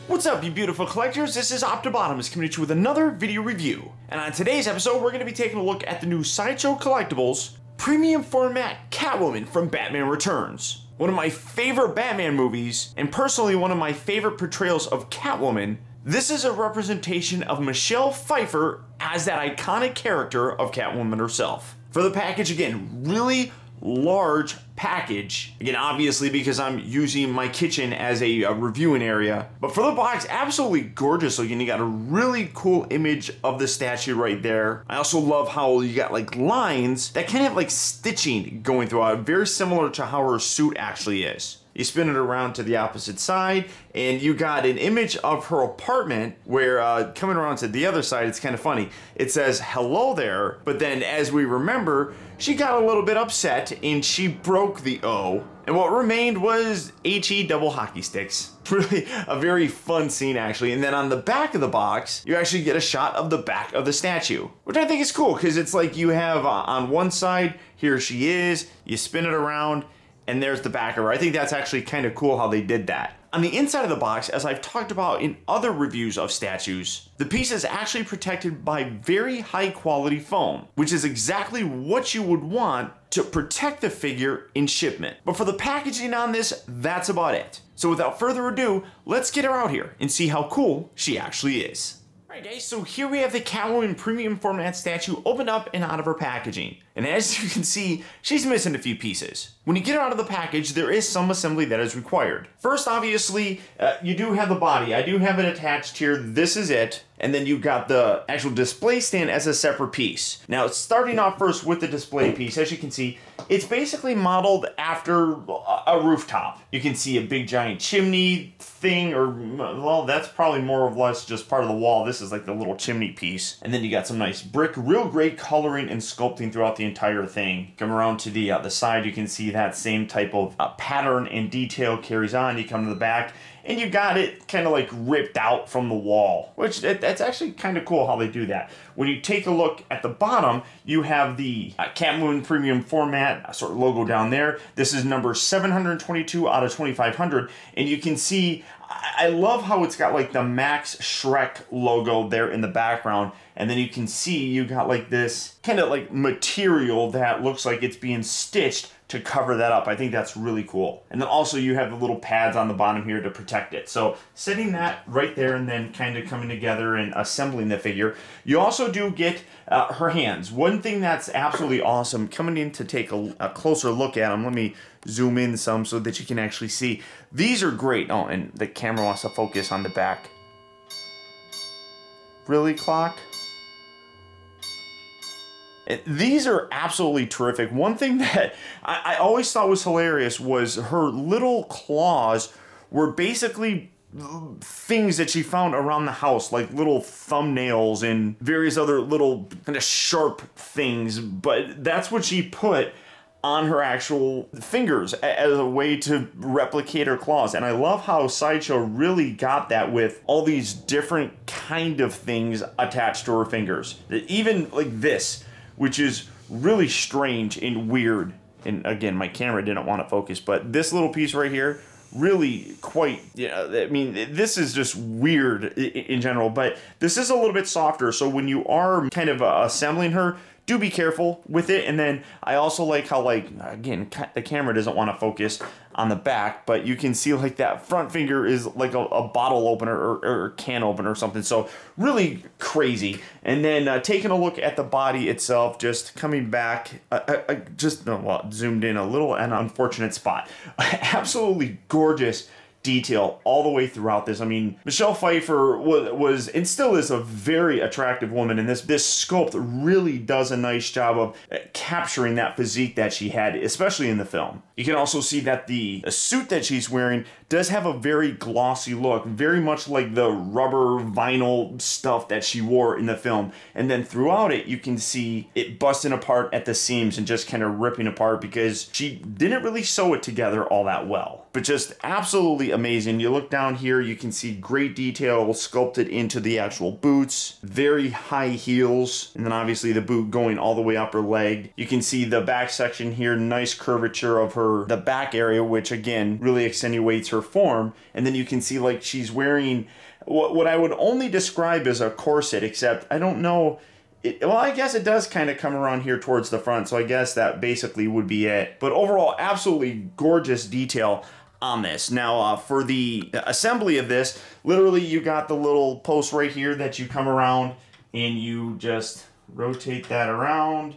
What's up, you beautiful collectors? This is Optibotimus coming at you with another video review. And on today's episode, we're going to be taking a look at the new Sideshow Collectibles premium format Catwoman from Batman Returns. One of my favorite Batman movies, and personally one of my favorite portrayals of Catwoman. This is a representation of Michelle Pfeiffer as that iconic character of Catwoman herself. For the package, again, really large package. Again, obviously because I'm using my kitchen as a reviewing area. But for the box, absolutely gorgeous looking. You got a really cool image of the statue right there. I also love how you got like lines that kind of have like stitching going throughout, very similar to how her suit actually is. You spin it around to the opposite side, and you got an image of her apartment where, coming around to the other side, it's kind of funny. It says, hello there, but then as we remember, she got a little bit upset, and she broke the O, and what remained was HE double hockey sticks. Really a very fun scene, actually. And then on the back of the box, you actually get a shot of the back of the statue, which I think is cool, because it's like you have on one side, here she is, you spin it around, and there's the back of her. I think that's actually kind of cool how they did that. On the inside of the box, as I've talked about in other reviews of statues, the piece is actually protected by very high quality foam, which is exactly what you would want to protect the figure in shipment. But for the packaging on this, that's about it. So without further ado, let's get her out here and see how cool she actually is. Alright guys, so here we have the Catwoman premium format statue opened up and out of her packaging. And as you can see, she's missing a few pieces. When you get her out of the package, there is some assembly that is required. First, obviously, you do have the body. I do have it attached here. This is it. And then you've got the actual display stand as a separate piece. Now, starting off first with the display piece, as you can see, it's basically modeled after a rooftop. You can see a big giant chimney thing, or, well, that's probably more or less just part of the wall. This is like the little chimney piece. And then you got some nice brick, real great coloring and sculpting throughout the entire thing. Come around to the side, you can see that same type of pattern and detail carries on. You come to the back, and you got it kind of like ripped out from the wall, which that's actually kind of cool how they do that. When you take a look at the bottom, you have the Catwoman premium format sort of logo down there. This is number 722 out of 2500, and you can see, I love how it's got like the Max Shrek logo there in the background, and then you can see you got like this kind of like material that looks like it's being stitched to cover that up. I think that's really cool. And then also you have the little pads on the bottom here to protect it. So setting that right there and then kind of coming together and assembling the figure. You also do get her hands. One thing that's absolutely awesome, coming in to take a closer look at them, let me zoom in some so that you can actually see. These are great. Oh, and the camera wants to focus on the back. Really, clock? These are absolutely terrific. One thing that I always thought was hilarious was her little claws were basically things that she found around the house, like little thumbnails and various other little kind of sharp things, but that's what she put on her actual fingers as a way to replicate her claws. And I love how Sideshow really got that with all these different kind of things attached to her fingers. Even like this, which is really strange and weird. And again, my camera didn't want to focus, but this little piece right here, really quite, I mean, this is just weird in general, but this is a little bit softer. So when you are kind of assembling her, do be careful with it. And then I also like how, like, again, the camera doesn't want to focus on the back, but you can see like that front finger is like a bottle opener or can opener or something. So really crazy. And then taking a look at the body itself, just coming back, zoomed in a little an unfortunate spot. Absolutely gorgeous detail all the way throughout this. I mean, Michelle Pfeiffer was and still is a very attractive woman, and this sculpt really does a nice job of capturing that physique that she had, especially in the film. You can also see that the suit that she's wearing does have a very glossy look, very much like the rubber vinyl stuff that she wore in the film. And then throughout it, you can see it busting apart at the seams and just kind of ripping apart because she didn't really sew it together all that well. But just absolutely amazing. You look down here, you can see great detail sculpted into the actual boots, very high heels, and then obviously the boot going all the way up her leg. You can see the back section here, nice curvature of the back area, which again really accentuates her form. And then you can see like she's wearing what I would only describe as a corset, except I don't know. Well, I guess it does kind of come around here towards the front, so I guess that basically would be it. But overall, absolutely gorgeous detail on this. Now, for the assembly of this, literally you got the little post right here that you come around and you just rotate that around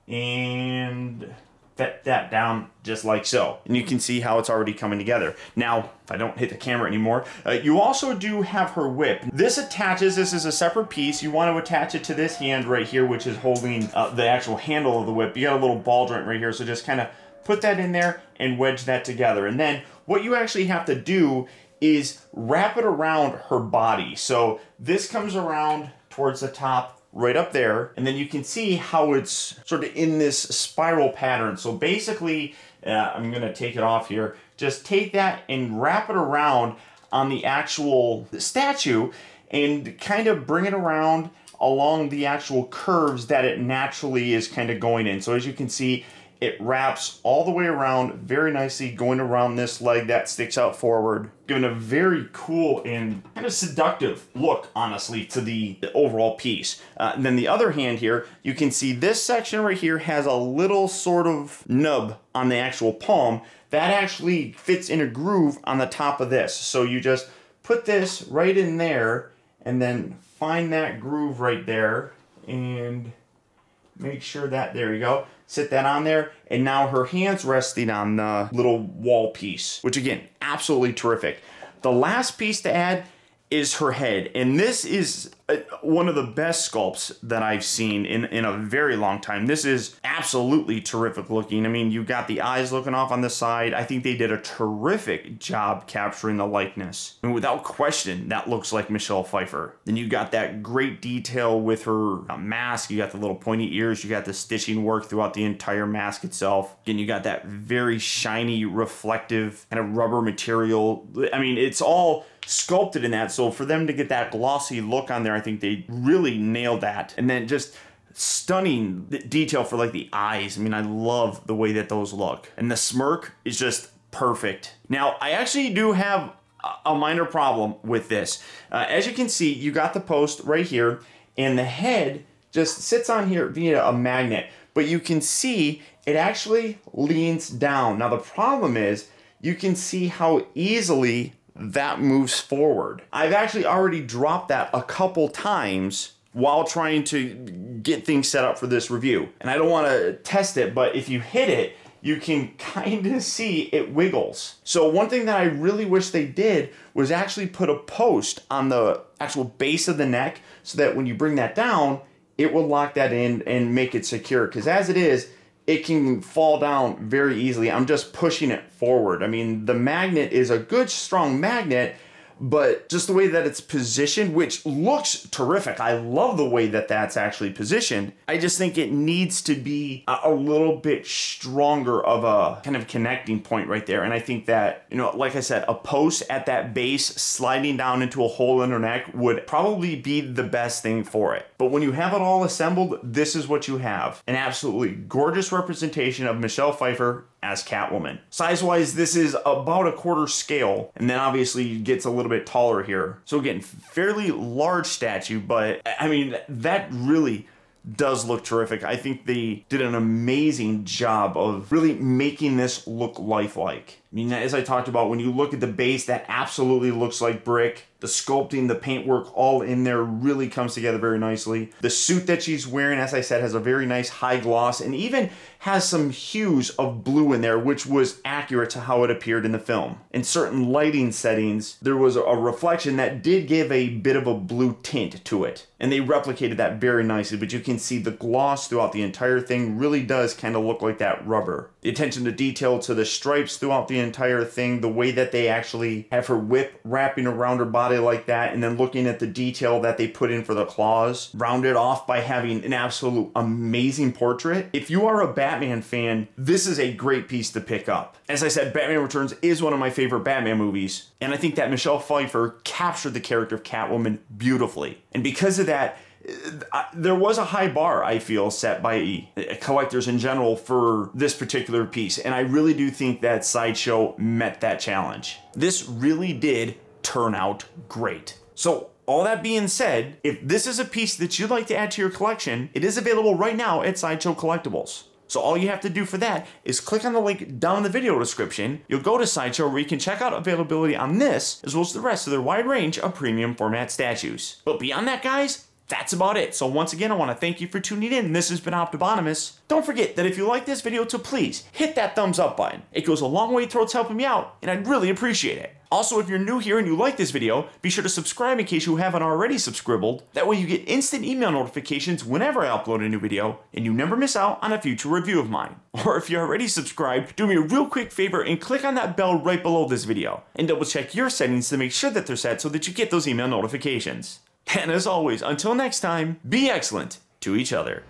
and fit that down just like so. And you can see how it's already coming together. Now, if I don't hit the camera anymore, you also do have her whip. This attaches, this is a separate piece. You want to attach it to this hand right here, which is holding the actual handle of the whip. You got a little ball joint right here, so just kind of put that in there and wedge that together. And then what you actually have to do is wrap it around her body. So this comes around towards the top, right up there, and then you can see how it's sort of in this spiral pattern. So basically, I'm gonna take it off here, just take that and wrap it around on the actual statue and kind of bring it around along the actual curves that it naturally is kind of going in. So as you can see, it wraps all the way around very nicely, going around this leg that sticks out forward, giving a very cool and kind of seductive look, honestly, to the overall piece. And then the other hand here, you can see this section right here has a little sort of nub on the actual palm that actually fits in a groove on the top of this. So you just put this right in there and then find that groove right there and make sure that, there you go, sit that on there, and now her hand's resting on the little wall piece, which again, absolutely terrific. The last piece to add is her head, and this is one of the best sculpts that I've seen in a very long time. This is absolutely terrific looking. I mean, you got the eyes looking off on the side. I think they did a terrific job capturing the likeness. And without question, that looks like Michelle Pfeiffer. Then you got that great detail with her mask. You got the little pointy ears. You got the stitching work throughout the entire mask itself. Again, you got that very shiny, reflective kind of rubber material. I mean, it's all sculpted in that, so for them to get that glossy look on there, I think they really nailed that. And then just stunning detail for like the eyes. I mean, I love the way that those look, and the smirk is just perfect. Now, I actually do have a minor problem with this. As you can see, you got the post right here, and the head just sits on here via a magnet, but you can see it actually leans down. Now, the problem is you can see how easily that moves forward. I've actually already dropped that a couple times while trying to get things set up for this review. And I don't want to test it, but if you hit it, you can kind of see it wiggles. So one thing that I really wish they did was actually put a post on the actual base of the neck so that when you bring that down, it will lock that in and make it secure. Because as it is, it can fall down very easily. I'm just pushing it forward. I mean, the magnet is a good, strong magnet, but just the way that it's positioned, which looks terrific. I love the way that that's actually positioned. I just think it needs to be a little bit stronger of a kind of connecting point right there. And I think that, you know, like I said, a post at that base sliding down into a hole in her neck would probably be the best thing for it. But when you have it all assembled, this is what you have. An absolutely gorgeous representation of Michelle Pfeiffer as Catwoman. Size-wise, this is about a quarter scale, and then obviously it gets a little bit taller here. So again, fairly large statue, but I mean, that really does look terrific. I think they did an amazing job of really making this look lifelike. I mean, as I talked about, when you look at the base, that absolutely looks like brick. The sculpting, the paintwork, all in there really comes together very nicely. The suit that she's wearing, as I said, has a very nice high gloss and even has some hues of blue in there, which was accurate to how it appeared in the film. In certain lighting settings, there was a reflection that did give a bit of a blue tint to it. And they replicated that very nicely, but you can see the gloss throughout the entire thing really does kind of look like that rubber. The attention to detail to the stripes throughout the entire thing, the way that they actually have her whip wrapping around her body like that, and then looking at the detail that they put in for the claws, rounded off by having an absolute amazing portrait. If you are a Batman fan, this is a great piece to pick up. As I said, Batman Returns is one of my favorite Batman movies, and I think that Michelle Pfeiffer captured the character of Catwoman beautifully. And because of that, there was a high bar, I feel, set by collectors in general for this particular piece, and I really do think that Sideshow met that challenge. This really did turn out great. So, all that being said, if this is a piece that you'd like to add to your collection, it is available right now at Sideshow Collectibles. So all you have to do for that is click on the link down in the video description. You'll go to Sideshow where you can check out availability on this, as well as the rest of their wide range of premium format statues. But beyond that, guys, that's about it. So once again, I want to thank you for tuning in. This has been Optibotimus. Don't forget that if you like this video, to please hit that thumbs up button. It goes a long way towards helping me out, and I'd really appreciate it. Also, if you're new here and you like this video, be sure to subscribe in case you haven't already subscribed. That way you get instant email notifications whenever I upload a new video, and you never miss out on a future review of mine. Or if you're already subscribed, do me a real quick favor and click on that bell right below this video, and double check your settings to make sure that they're set so that you get those email notifications. And as always, until next time, be excellent to each other.